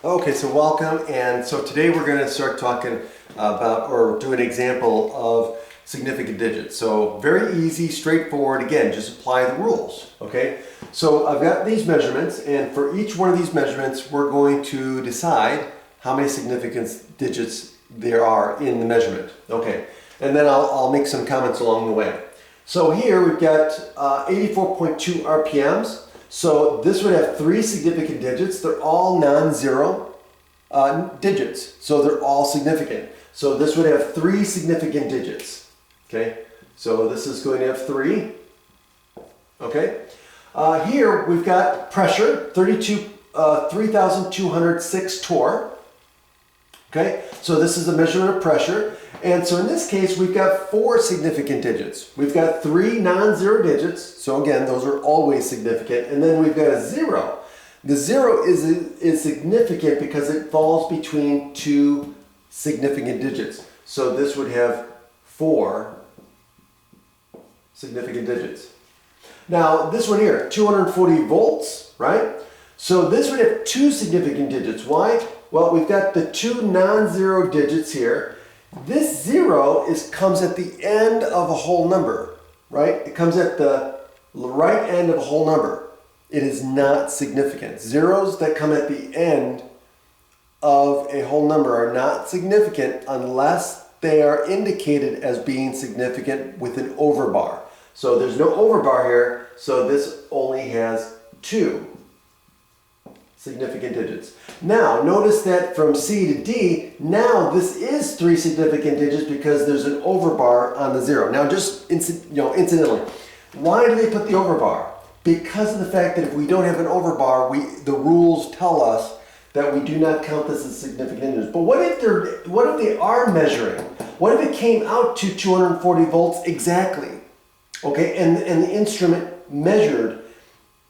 Okay, so welcome, and so today we're going to start talking about or do an example of significant digits. So very easy, straightforward, again, just apply the rules, okay? So I've got these measurements, and for each one of these measurements we're going to decide how many significant digits there are in the measurement, okay? And then I'll make some comments along the way. So here we've got 84.2 RPMs. So this would have three significant digits. They're all non-zero digits, so they're all significant. So this would have three significant digits. Okay, so this is going to have three. Okay, here we've got pressure, 3,206 torr. Okay, so this is a measurement of pressure. And so in this case, we've got four significant digits. We've got three non-zero digits. So again, those are always significant. And then we've got a zero. The zero is significant because it falls between two significant digits. So this would have four significant digits. Now this one here, 240 volts, right? So this would have two significant digits. Why? Well, we've got the two non-zero digits here. This zero comes at the end of a whole number, right? It comes at the right end of a whole number. It is not significant. Zeros that come at the end of a whole number are not significant unless they are indicated as being significant with an overbar. So there's no overbar here, so this only has two significant digits. Now, notice that from C to D, now this is three significant digits because there's an overbar on the zero. Now, just incidentally, why do they put the overbar? Because of the fact that if we don't have an overbar, the rules tell us that we do not count this as significant digits. But what if they are measuring? What if it came out to 240 volts exactly? Okay, and the instrument measured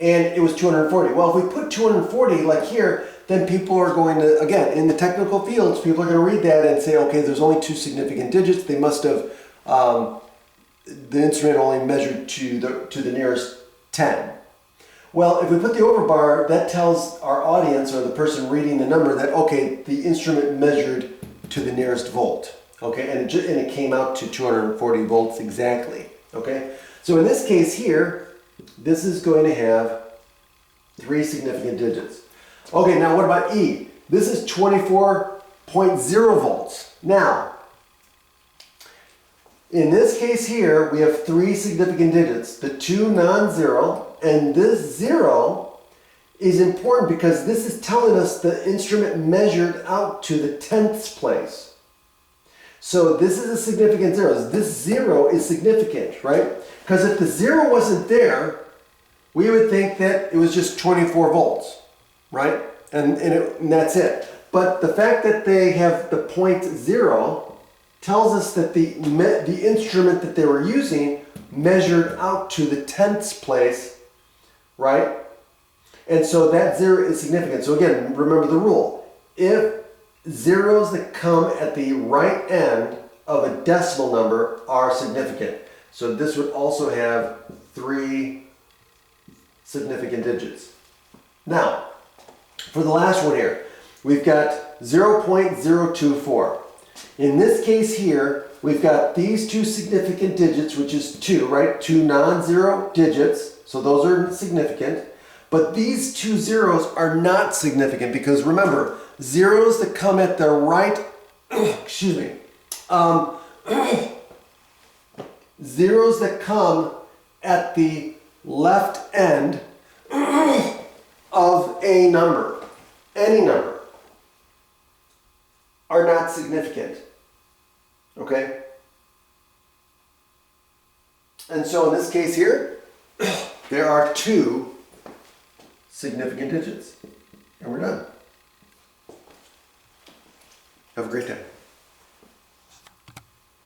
and it was 240. Well, if we put 240 like here, then people are going to, again, in the technical fields, people are going to read that and say, okay, there's only two significant digits. They must have, the instrument only measured to the nearest 10. Well, if we put the overbar, that tells our audience or the person reading the number that, okay, the instrument measured to the nearest volt. Okay, and it came out to 240 volts exactly. Okay, so in this case here, this is going to have three significant digits. Okay, now what about E? This is 24.0 volts. Now, in this case here, we have three significant digits, the two non-zero, and this zero is important because this is telling us the instrument measured out to the 10th place. So this is a significant zero. This zero is significant, right? Because if the zero wasn't there, we would think that it was just 24 volts, right? And that's it. But the fact that they have the point zero tells us that the instrument that they were using measured out to the 10th place, right? And so that zero is significant. So again, remember the rule. If zeros that come at the right end of a decimal number are significant. So this would also have three significant digits. Now, for the last one here, we've got 0.024. In this case here, we've got these two significant digits, which is two, right? Two non-zero digits, so those are significant. But these two zeros are not significant because remember, zeros that come at the right, zeros that come at the left end of a number, any number, are not significant. Okay? And so in this case here, there are two significant digits. And we're done. Have a great day.